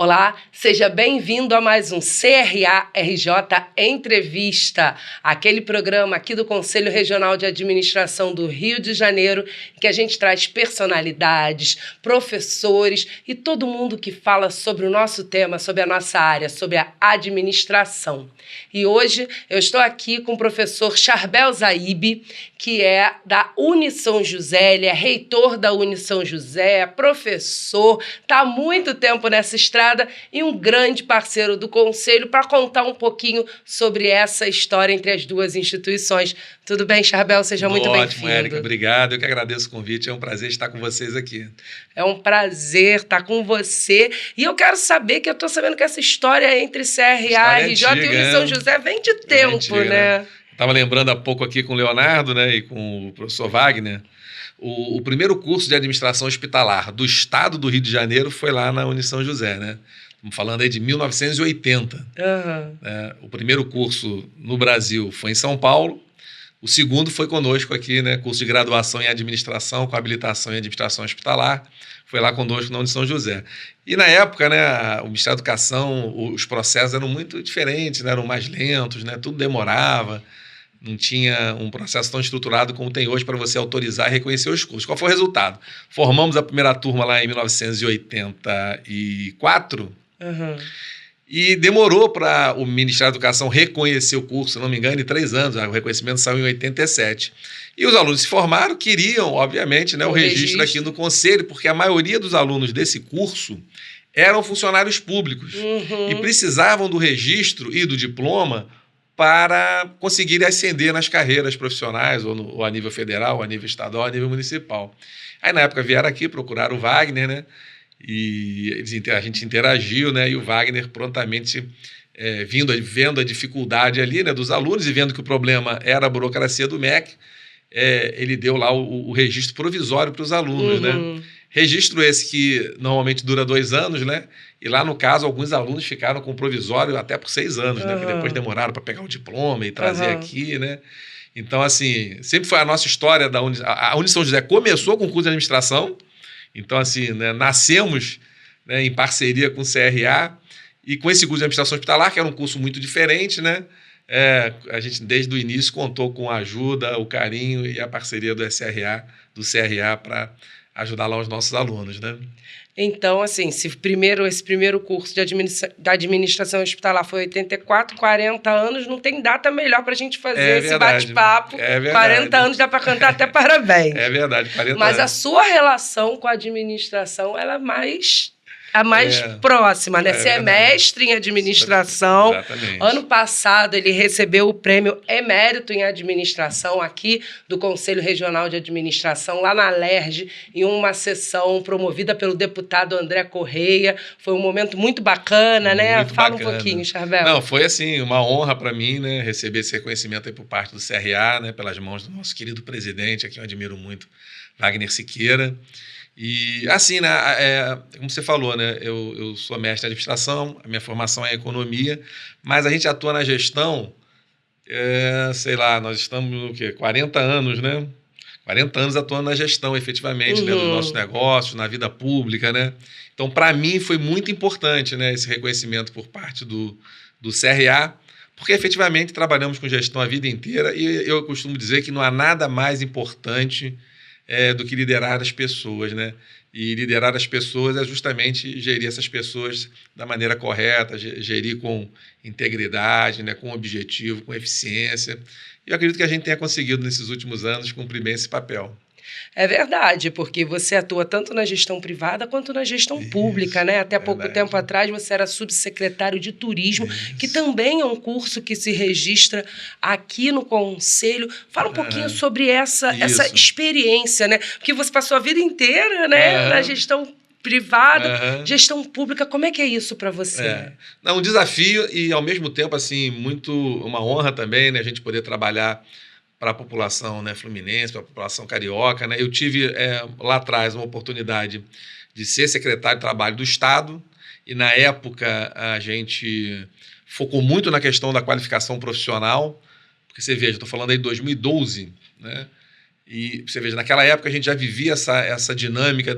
Olá, seja bem-vindo a mais um CRA-RJ Entrevista, aquele programa aqui do Conselho Regional de Administração do Rio de Janeiro, em que a gente traz personalidades, professores e todo mundo que fala sobre o nosso tema, sobre a nossa área, sobre a administração. E hoje eu estou aqui com o professor Charbel Zaib, que é da Unisão José, ele é reitor da Unisão José, é professor, está há muito tempo nessa estrada e um grande parceiro do Conselho para contar um pouquinho sobre essa história entre as duas instituições. Tudo bem, Charbel? Seja muito bem-vindo. Ótimo, Érica. Obrigado. Eu que agradeço o convite. É um prazer estar com vocês aqui. É um prazer estar com você. E eu quero saber, que eu estou sabendo que essa história entre CRA, RJ e Unisão José vem de tempo, né? Estava lembrando há pouco aqui com o Leonardo, né, e com o professor Wagner. O primeiro curso de administração hospitalar do estado do Rio de Janeiro foi lá na Unisão José, né? Estamos falando aí de 1980. O primeiro curso no Brasil foi em São Paulo. O segundo foi conosco aqui, né? Curso de graduação em administração, com habilitação em administração hospitalar. Foi lá conosco na Unisão José. E na época, né, o Ministério da Educação, os processos eram muito diferentes, né? Eram mais lentos, né? Tudo demorava. Não tinha um processo tão estruturado como tem hoje para você autorizar e reconhecer os cursos. Qual foi o resultado? Formamos a primeira turma lá em 1984 e demorou para o Ministério da Educação reconhecer o curso, se não me engano, em 3 anos. O reconhecimento saiu em 87. E os alunos se formaram, queriam, obviamente, né, o registro aqui no Conselho, porque a maioria dos alunos desse curso eram funcionários públicos e precisavam do registro e do diploma para conseguir ascender nas carreiras profissionais, ou a nível federal, ou a nível estadual, ou a nível municipal. Aí, na época, vieram aqui procurar o Wagner, né? E a gente interagiu, né? E o Wagner prontamente, vendo a dificuldade ali, né, dos alunos e vendo que o problema era a burocracia do MEC, ele deu lá o registro provisório para os alunos, né? Registro esse que normalmente dura 2 anos, né? E lá, no caso, alguns alunos ficaram com provisório até por 6 anos, né? Que depois demoraram para pegar o diploma e trazer aqui, né? Então, assim, sempre foi a nossa história da a Unisão José começou com o curso de administração. Então, assim, né, nascemos, né, em parceria com o CRA e com esse curso de administração hospitalar, que era um curso muito diferente, né? A gente, desde o início, contou com a ajuda, o carinho e a parceria do CRA para ajudar lá os nossos alunos, né? Então, assim, se esse primeiro curso da administração hospitalar foi 84, 40 anos, não tem data melhor para a gente fazer esse bate-papo. 40 anos dá para cantar até parabéns. É verdade, 40 anos. Mas a sua relação com a administração, ela é a mais próxima, né? Você é mestre em administração. Exatamente. Ano passado, ele recebeu o prêmio Emérito em Administração aqui do Conselho Regional de Administração, lá na LERJ, em uma sessão promovida pelo deputado André Correia. Foi um momento muito bacana, né? Fala um pouquinho, Charbel. Não, foi assim, uma honra para mim, né, receber esse reconhecimento aí por parte do CRA, né, pelas mãos do nosso querido presidente, a quem eu admiro muito, Wagner Siqueira. E assim, né, como você falou, né, eu sou mestre em administração, a minha formação é em economia, mas a gente atua na gestão, sei lá, nós estamos, 40 anos, né? 40 anos atuando na gestão, efetivamente, né, dos nossos negócios, na vida pública, né? Então, para mim, foi muito importante, né, esse reconhecimento por parte do CRA, porque efetivamente trabalhamos com gestão a vida inteira e eu costumo dizer que não há nada mais importante do que liderar as pessoas, né? E liderar as pessoas é justamente gerir essas pessoas da maneira correta, gerir com integridade, né? Com objetivo, com eficiência. E eu acredito que a gente tenha conseguido, nesses últimos anos, cumprir bem esse papel. É verdade, porque você atua tanto na gestão privada quanto na gestão pública, né? Até pouco tempo atrás você era subsecretário de turismo, que também é um curso que se registra aqui no Conselho. Fala um pouquinho sobre essa experiência, né? Porque você passou a vida inteira, né, na gestão privada, gestão pública. Como é que é isso para você? Um desafio e, ao mesmo tempo, assim, uma honra também, né? A gente poder trabalhar para a população, né, fluminense, para a população carioca, né? Eu tive lá atrás uma oportunidade de ser secretário de Trabalho do Estado e, na época, a gente focou muito na questão da qualificação profissional, porque você veja, estou falando aí de 2012, né? E você veja, naquela época a gente já vivia essa dinâmica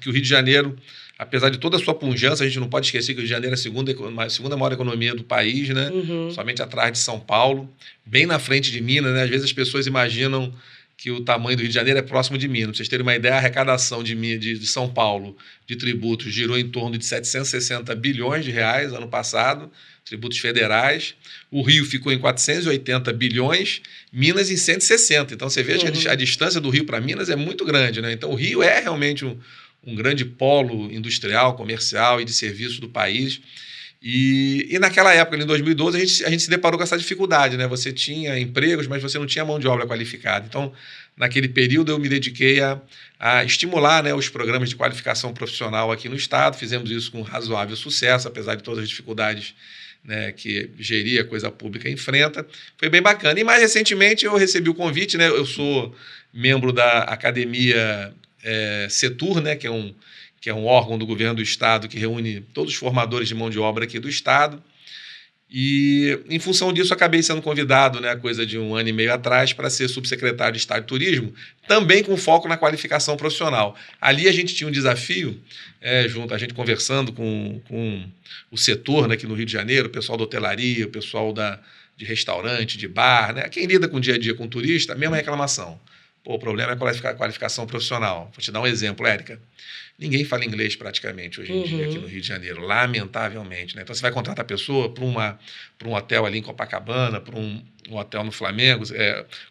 que o Rio de Janeiro, apesar de toda a sua pujança, a gente não pode esquecer que o Rio de Janeiro é a segunda maior economia do país, né? Somente atrás de São Paulo, bem na frente de Minas, né? Às vezes as pessoas imaginam que o tamanho do Rio de Janeiro é próximo de Minas. Para vocês terem uma ideia, a arrecadação de São Paulo de tributos girou em torno de 760 bilhões de reais ano passado, tributos federais. O Rio ficou em 480 bilhões, Minas em 160. Então você vê que a distância do Rio para Minas é muito grande, né? Então o Rio é realmente um grande polo industrial, comercial e de serviço do país. E naquela época, em 2012, a gente se deparou com essa dificuldade, né? Você tinha empregos, mas você não tinha mão de obra qualificada. Então, naquele período, eu me dediquei a estimular, né, os programas de qualificação profissional aqui no Estado. Fizemos isso com razoável sucesso, apesar de todas as dificuldades, né, que gerir a coisa pública enfrenta. Foi bem bacana. E mais recentemente eu recebi o convite, né? Eu sou membro da Academia Setur, né, que é um órgão do governo do Estado que reúne todos os formadores de mão de obra aqui do Estado. E, em função disso, acabei sendo convidado, né, coisa de 1 ano e meio atrás, para ser subsecretário de Estado de Turismo, também com foco na qualificação profissional. Ali a gente tinha um desafio, junto a gente conversando com o setor, né, aqui no Rio de Janeiro, o pessoal da hotelaria, o pessoal de restaurante, de bar, né, quem lida com o dia a dia com o turista, a mesma reclamação. Pô, o problema é a qualificação profissional. Vou te dar um exemplo, Érica. Ninguém fala inglês praticamente hoje em dia aqui no Rio de Janeiro, lamentavelmente, né? Então você vai contratar a pessoa para um hotel ali em Copacabana, para um hotel no Flamengo.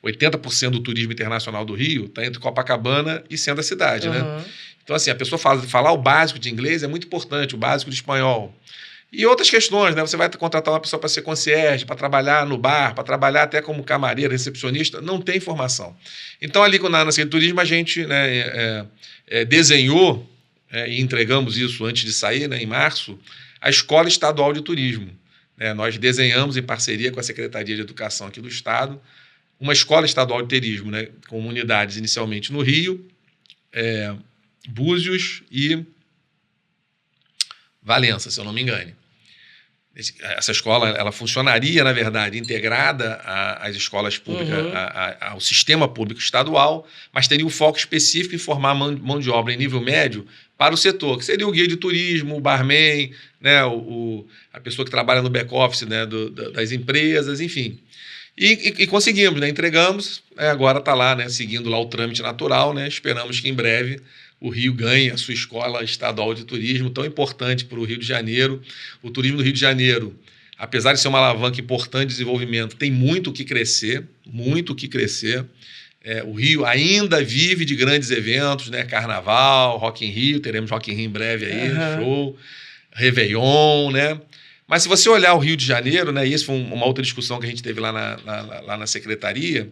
80% do turismo internacional do Rio está entre Copacabana e centro da cidade, né? Então, assim, a pessoa falar o básico de inglês é muito importante, o básico de espanhol. E outras questões, né? Você vai contratar uma pessoa para ser concierge, para trabalhar no bar, para trabalhar até como camareira, recepcionista, não tem formação. Então, ali na Secretaria de Turismo, a gente, né, desenhou, e entregamos isso antes de sair, né, em março, a Escola Estadual de Turismo. Nós desenhamos, em parceria com a Secretaria de Educação aqui do Estado, uma Escola Estadual de Turismo, né, com unidades inicialmente no Rio, Búzios e Valença, se eu não me engane. Essa escola ela funcionaria, na verdade, integrada às escolas públicas, ao sistema público estadual, mas teria um foco específico em formar mão de obra em nível médio para o setor, que seria o guia de turismo, o barman, né, a pessoa que trabalha no back-office, né, das empresas, enfim. E conseguimos, né, entregamos, agora está lá, né, seguindo lá o trâmite natural, né, esperamos que em breve o Rio ganhe a sua escola estadual de turismo, tão importante para o Rio de Janeiro. O turismo do Rio de Janeiro, apesar de ser uma alavanca importante de desenvolvimento, tem muito o que crescer, muito o que crescer. O Rio ainda vive de grandes eventos, né? Carnaval, Rock in Rio, teremos Rock in Rio em breve aí, show, Réveillon, né? Mas se você olhar o Rio de Janeiro, né? E isso foi uma outra discussão que a gente teve lá na secretaria.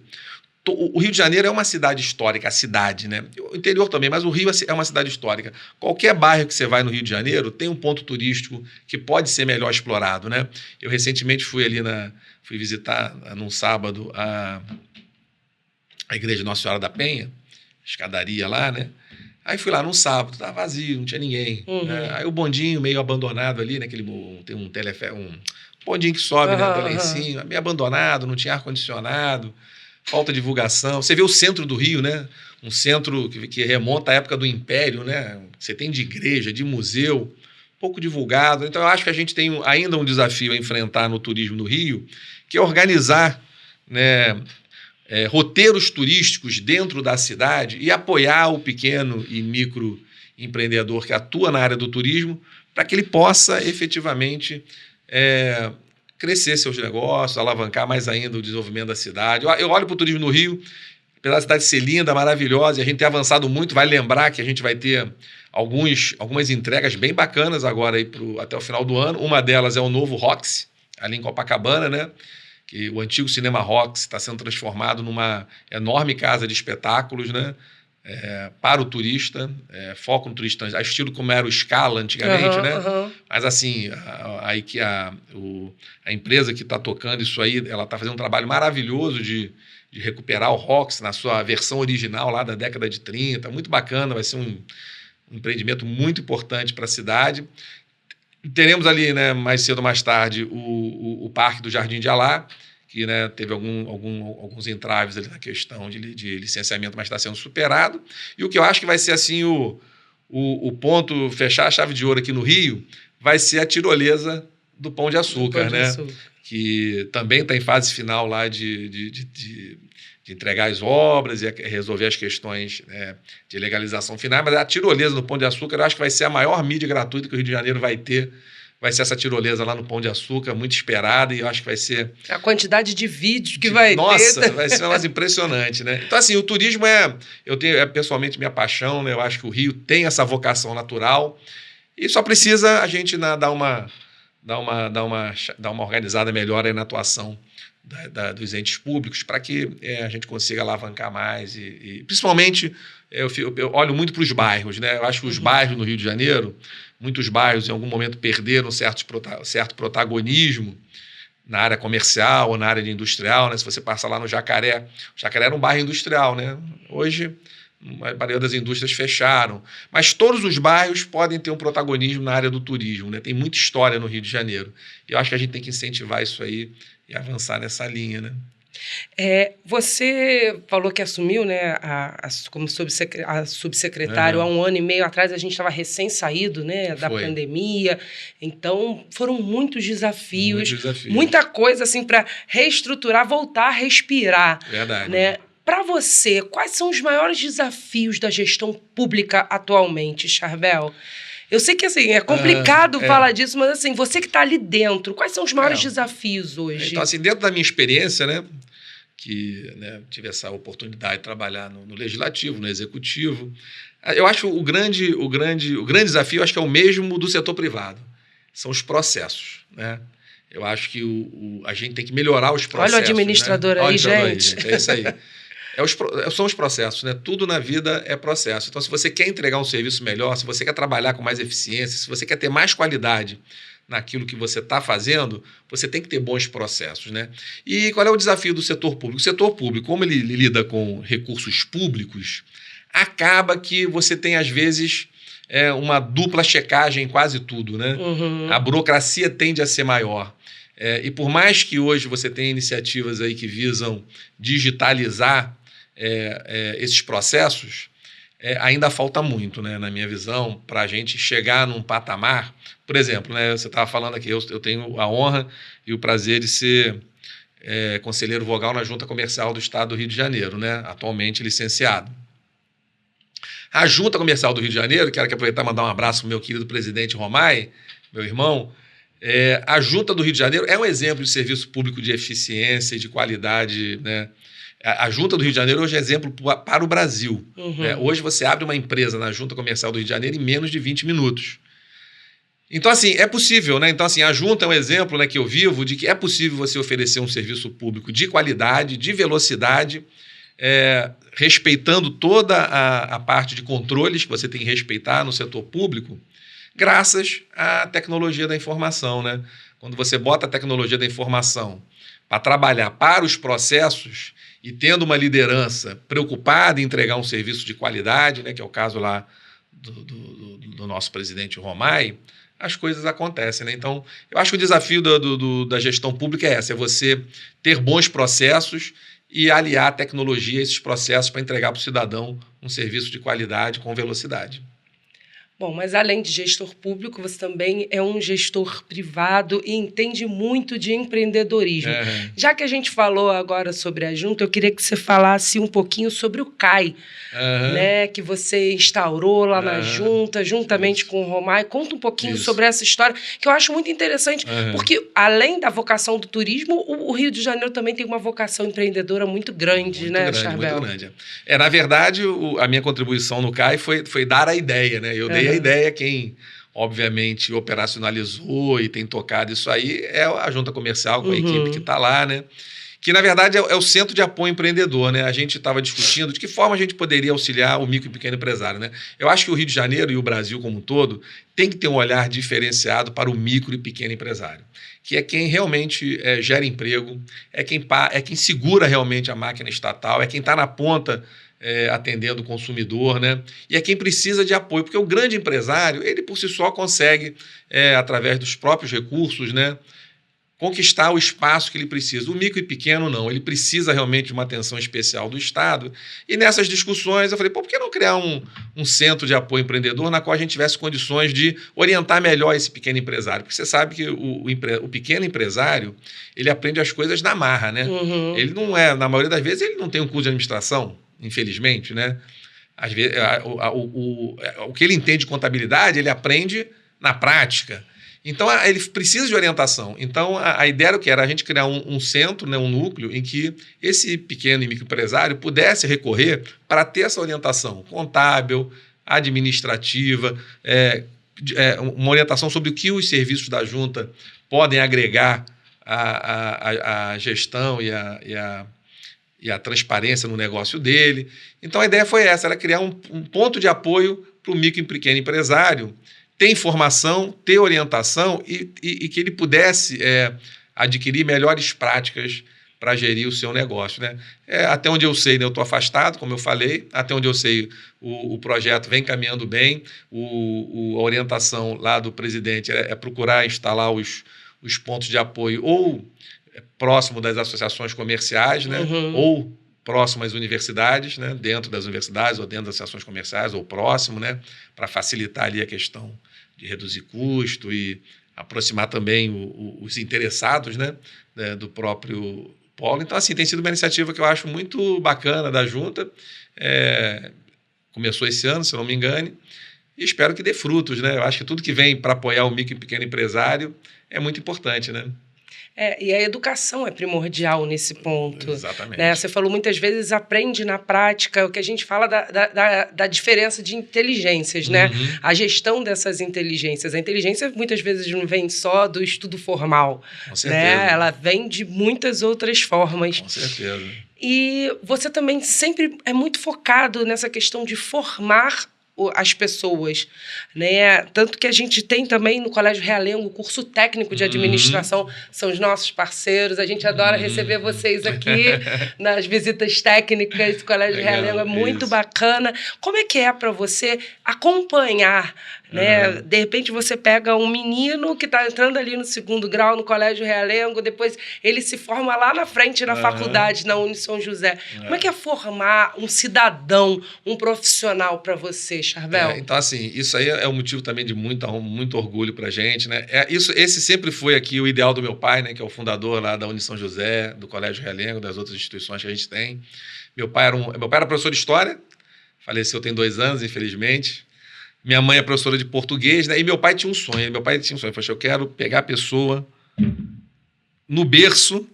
O Rio de Janeiro é uma cidade histórica, a cidade, né? O interior também, mas o Rio é uma cidade histórica. Qualquer bairro que você vai no Rio de Janeiro tem um ponto turístico que pode ser melhor explorado, né? Eu recentemente fui visitar num sábado a igreja Nossa Senhora da Penha, escadaria lá, né? Aí fui lá num sábado, estava vazio, não tinha ninguém. Né? Aí o bondinho meio abandonado ali, né? Tem um bondinho que sobe, né? Até lá em cima, meio abandonado, não tinha ar-condicionado. Falta de divulgação. Você vê o centro do Rio, né? Um centro que remonta à época do Império, né? Você tem de igreja, de museu, pouco divulgado. Então, eu acho que a gente tem ainda um desafio a enfrentar no turismo no Rio, que é organizar, né, roteiros turísticos dentro da cidade e apoiar o pequeno e micro empreendedor que atua na área do turismo para que ele possa efetivamente crescer seus negócios, alavancar mais ainda o desenvolvimento da cidade. Eu olho para o turismo no Rio, apesar da cidade ser linda, maravilhosa, e a gente ter avançado muito, vai lembrar que a gente vai ter algumas entregas bem bacanas agora aí até o final do ano. Uma delas é o novo Roxy, ali em Copacabana, né? Que o antigo Cinema Roxy está sendo transformado numa enorme casa de espetáculos, né? Para o turista, foco no turista, a estilo como era o Scala antigamente, né? Mas assim, a empresa que está tocando isso aí, ela está fazendo um trabalho maravilhoso de recuperar o Roxy na sua versão original lá da década de 30, muito bacana, vai ser um empreendimento muito importante para a cidade. Teremos ali, né, mais cedo ou mais tarde, o Parque do Jardim de Alá, que, né, teve alguns entraves ali na questão de licenciamento, mas está sendo superado. E o que eu acho que vai ser assim, o ponto, fechar a chave de ouro aqui no Rio, vai ser a tirolesa do Pão de Açúcar, né? Que também está em fase final lá de entregar as obras e resolver as questões, né, de legalização final. Mas a tirolesa do Pão de Açúcar, eu acho que vai ser a maior mídia gratuita que o Rio de Janeiro vai ter. Vai ser essa tirolesa lá no Pão de Açúcar, muito esperada, e eu acho que vai ser... A quantidade de vídeos que vai ter... Nossa, vai ser mais impressionante, né? Então, assim, o turismo é pessoalmente minha paixão, né? Eu acho que o Rio tem essa vocação natural e só precisa a gente dar uma organizada melhor aí na atuação dos entes públicos para que a gente consiga alavancar mais e principalmente eu olho muito para os bairros, né? Eu acho que os bairros no Rio de Janeiro, muitos bairros em algum momento perderam certo protagonismo na área comercial ou na área industrial, né? Se você passar lá no Jacaré, o Jacaré era um bairro industrial, né? Hoje a maioria das indústrias fecharam, mas todos os bairros podem ter um protagonismo na área do turismo, né? Tem muita história no Rio de Janeiro. E eu acho que a gente tem que incentivar isso aí e avançar nessa linha, né? Você falou que assumiu, né, como subsecretário há 1 ano e meio atrás. A gente estava recém-saído, né, da pandemia, então foram muitos desafios, muita coisa assim para reestruturar, voltar a respirar. Verdade. Né? Para você, quais são os maiores desafios da gestão pública atualmente, Charbel? Eu sei que assim, é complicado falar disso, mas assim, você que está ali dentro, quais são os maiores desafios hoje? Então, assim, dentro da minha experiência, né, tive essa oportunidade de trabalhar no Legislativo, no Executivo, eu acho o grande desafio, acho que é o mesmo do setor privado, são os processos, né? Eu acho que a gente tem que melhorar os processos. Olha o administrador, né? Aí, gente. É isso aí. São os processos, né? Tudo na vida é processo. Então, se você quer entregar um serviço melhor, se você quer trabalhar com mais eficiência, se você quer ter mais qualidade naquilo que você está fazendo, você tem que ter bons processos, né? E qual é o desafio do setor público? O setor público, como ele lida com recursos públicos, acaba que você tem, às vezes, uma dupla checagem em quase tudo, né? A burocracia tende a ser maior. E por mais que hoje você tenha iniciativas aí que visam digitalizar esses processos, ainda falta muito, né, na minha visão, para a gente chegar num patamar. Por exemplo, né, você estava falando aqui, eu tenho a honra e o prazer de ser conselheiro vogal na Junta Comercial do Estado do Rio de Janeiro, né, atualmente licenciado. A Junta Comercial do Rio de Janeiro, quero aproveitar e mandar um abraço para o meu querido presidente Romai, meu irmão. A Junta do Rio de Janeiro é um exemplo de serviço público de eficiência e de qualidade, né? A Junta do Rio de Janeiro hoje é exemplo para o Brasil. Né? Hoje você abre uma empresa na Junta Comercial do Rio de Janeiro em menos de 20 minutos. Então, assim, é possível, né? Então, assim, a Junta é um exemplo, né, que eu vivo de que é possível você oferecer um serviço público de qualidade, de velocidade, respeitando toda a parte de controles que você tem que respeitar no setor público, graças à tecnologia da informação, né? Quando você bota a tecnologia da informação para trabalhar para os processos e tendo uma liderança preocupada em entregar um serviço de qualidade, né, que é o caso lá do nosso presidente Romai, as coisas acontecem, né? Então, eu acho que o desafio da gestão pública é você ter bons processos e aliar a tecnologia a esses processos para entregar para o cidadão um serviço de qualidade com velocidade. Bom, mas além de gestor público, você também é um gestor privado e entende muito de empreendedorismo. Já que a gente falou agora sobre a Junta, eu queria que você falasse um pouquinho sobre o CAI, né, que você instaurou lá na Junta, juntamente com o Romai. Conta um pouquinho sobre essa história, que eu acho muito interessante, porque além da vocação do turismo, o Rio de Janeiro também tem uma vocação empreendedora muito grande, né, Charbel? Muito grande. Na verdade, a minha contribuição no CAI foi dar a ideia, né? Eu dei a ideia, quem obviamente operacionalizou e tem tocado isso aí é a Junta Comercial com a equipe que está lá, né? Que na verdade é o Centro de Apoio Empreendedor, né? A gente estava discutindo de que forma a gente poderia auxiliar o micro e pequeno empresário, né? Eu acho que o Rio de Janeiro e o Brasil como um todo tem que ter um olhar diferenciado para o micro e pequeno empresário, que é quem realmente gera emprego, é quem segura realmente a máquina estatal, é quem está na ponta atendendo o consumidor, né? E é quem precisa de apoio, porque o grande empresário, ele por si só consegue, através dos próprios recursos, né, conquistar o espaço que ele precisa. O micro e pequeno não, ele precisa realmente de uma atenção especial do Estado. E nessas discussões eu falei, por que não criar um centro de apoio empreendedor na qual a gente tivesse condições de orientar melhor esse pequeno empresário? Porque você sabe que o pequeno empresário, ele aprende as coisas na marra, né? Uhum. Ele não é, na maioria das vezes, ele não tem um curso de administração, infelizmente, né? Às vezes, o que ele entende de contabilidade, ele aprende na prática. Então, ele precisa de orientação. Então, a ideia era o que? Era a gente criar um centro, né, um núcleo, em que esse pequeno e microempresário pudesse recorrer para ter essa orientação contábil, administrativa, uma orientação sobre o que os serviços da junta podem agregar à gestão e a transparência no negócio dele. Então, a ideia foi essa, era criar um ponto de apoio para o micro e pequeno empresário ter informação, ter orientação e que ele pudesse adquirir melhores práticas para gerir o seu negócio, né? Até onde eu sei, né, eu estou afastado, como eu falei, até onde eu sei o projeto vem caminhando bem, a orientação lá do presidente é procurar instalar os pontos de apoio ou próximo das associações comerciais, né? Uhum. Ou próximo às universidades, né? Dentro das universidades ou dentro das associações comerciais ou próximo, né? Para facilitar ali a questão de reduzir custo e aproximar também os interessados, né? Do próprio polo. Então, assim, tem sido uma iniciativa que eu acho muito bacana da Junta. Começou esse ano, se eu não me engane, e espero que dê frutos, né? Eu acho que tudo que vem para apoiar o micro e pequeno empresário é muito importante, né? E a educação é primordial nesse ponto. Exatamente. Né? Você falou muitas vezes, aprende na prática, o que a gente fala da diferença de inteligências, né? Uhum. A gestão dessas inteligências. A inteligência muitas vezes não vem só do estudo formal. Com certeza. Né? Ela vem de muitas outras formas. Com certeza. E você também sempre é muito focado nessa questão de formar as pessoas, né? Tanto que a gente tem também no Colégio Realengo o curso técnico de administração, são os nossos parceiros, a gente adora receber vocês aqui nas visitas técnicas do Colégio Realengo, é muito bacana. Como é que é para você acompanhar, né? De repente você pega um menino que está entrando ali no 2º grau no Colégio Realengo, depois ele se forma lá na frente na faculdade, na Uni São José. Como é que é formar um cidadão, um profissional para você, Charbel? Então, assim, isso aí é um motivo também de muito orgulho para a gente, né? Esse sempre foi aqui o ideal do meu pai, né? Que é o fundador lá da Uni São José, do Colégio Realengo, das outras instituições que a gente tem. Meu pai era professor de História, faleceu tem 2 anos, infelizmente. Minha mãe é professora de português, né? E meu pai tinha um sonho. Ele falou assim, eu quero pegar a pessoa no berço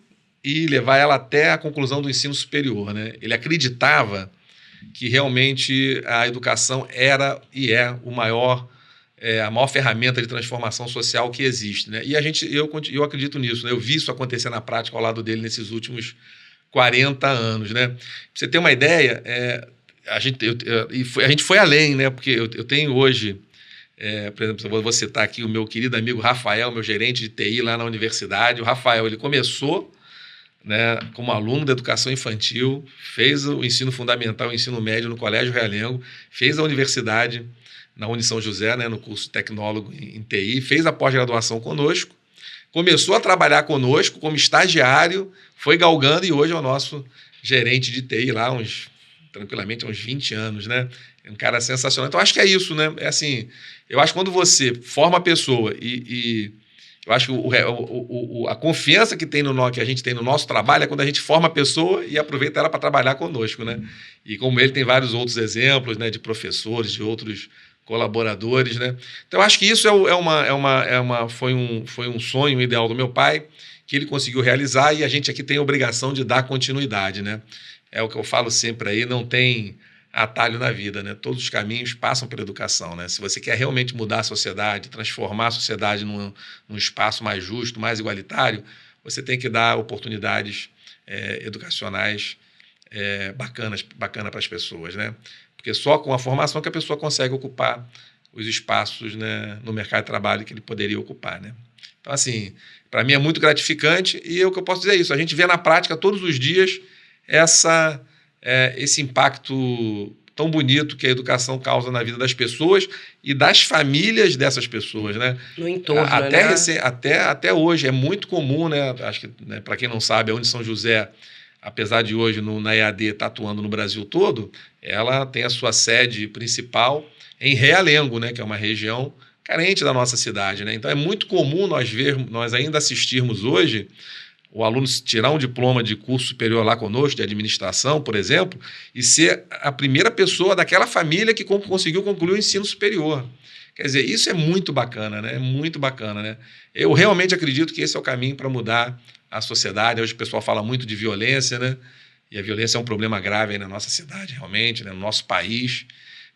e levar ela até a conclusão do ensino superior, né? Ele acreditava que realmente a educação era e é a maior ferramenta de transformação social que existe, né? E eu acredito nisso, né? Eu vi isso acontecer na prática ao lado dele nesses últimos 40 anos, né? Pra você ter uma ideia, a gente foi além, né? Porque eu tenho hoje, por exemplo, eu vou citar aqui o meu querido amigo Rafael, meu gerente de TI lá na universidade. O Rafael, ele começou, né, como aluno da educação infantil, fez o ensino fundamental, o ensino médio no Colégio Realengo, fez a universidade na Uni São José, né, no curso tecnólogo em TI, fez a pós-graduação conosco, começou a trabalhar conosco como estagiário, foi galgando e hoje é o nosso gerente de TI lá, tranquilamente, há uns 20 anos, né? É um cara sensacional. Então, acho que é isso, né? É assim, eu acho que quando você forma a pessoa e eu acho que a confiança que a gente tem no nosso trabalho é quando a gente forma a pessoa e aproveita ela para trabalhar conosco, né? E como ele tem vários outros exemplos, né, de professores, de outros colaboradores, né? Então, acho que isso foi um sonho, um ideal do meu pai, que ele conseguiu realizar e a gente aqui tem a obrigação de dar continuidade, né? É o que eu falo sempre aí, não tem atalho na vida, né? Todos os caminhos passam pela educação, né? Se você quer realmente mudar a sociedade, transformar a sociedade num espaço mais justo, mais igualitário, você tem que dar oportunidades educacionais bacanas para as pessoas, né? Porque só com a formação que a pessoa consegue ocupar os espaços, né, no mercado de trabalho que ele poderia ocupar, né? Então, assim, para mim é muito gratificante e o que eu posso dizer é isso. A gente vê na prática todos os dias esse impacto tão bonito que a educação causa na vida das pessoas e das famílias dessas pessoas, né? No entorno, até hoje é muito comum, né? Acho que, né, para quem não sabe, a Unisão José, apesar de hoje na EAD estar atuando no Brasil todo, ela tem a sua sede principal em Realengo, né? Que é uma região carente da nossa cidade, né? Então é muito comum nós ainda assistirmos hoje o aluno tirar um diploma de curso superior lá conosco, de administração, por exemplo, e ser a primeira pessoa daquela família que conseguiu concluir o ensino superior. Quer dizer, isso é muito bacana, né? É muito bacana, né? Eu realmente acredito que esse é o caminho para mudar a sociedade. Hoje o pessoal fala muito de violência, né? E a violência é um problema grave aí na nossa cidade, realmente, né? No nosso país.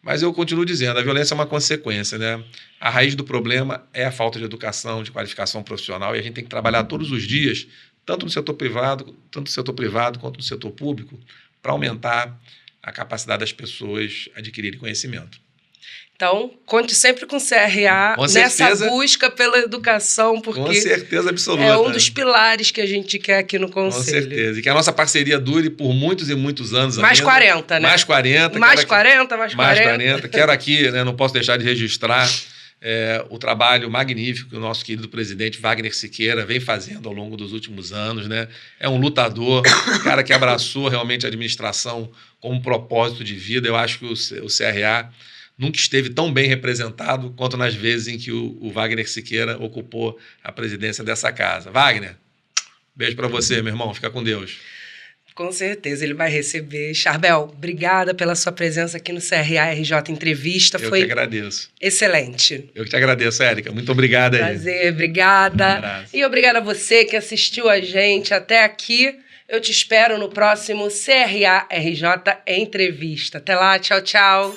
Mas eu continuo dizendo, a violência é uma consequência, né? A raiz do problema é a falta de educação, de qualificação profissional, e a gente tem que trabalhar todos os dias, tanto no setor privado quanto no setor público, para aumentar a capacidade das pessoas adquirirem conhecimento. Então, conte sempre com o CRA nessa busca pela educação, porque com certeza absoluta, é um dos pilares que a gente quer aqui no Conselho. Com certeza. E que a nossa parceria dure por muitos e muitos anos mais ainda. 40, né? Mais 40. Mais 40, mais 40. Mais 40. Quero aqui, né, não posso deixar de registrar o trabalho magnífico que o nosso querido presidente Wagner Siqueira vem fazendo ao longo dos últimos anos, né? É um lutador, cara que abraçou realmente a administração como um propósito de vida. Eu acho que o CRA nunca esteve tão bem representado quanto nas vezes em que o Wagner Siqueira ocupou a presidência dessa casa. Wagner, beijo para você, meu irmão. Fica com Deus. Com certeza, ele vai receber. Charbel, obrigada pela sua presença aqui no CRA RJ Entrevista. Eu que agradeço. Excelente. Eu que te agradeço, Érica. Muito obrigada aí. Prazer, obrigada. E obrigada a você que assistiu a gente até aqui. Eu te espero no próximo CRA RJ Entrevista. Até lá, tchau, tchau.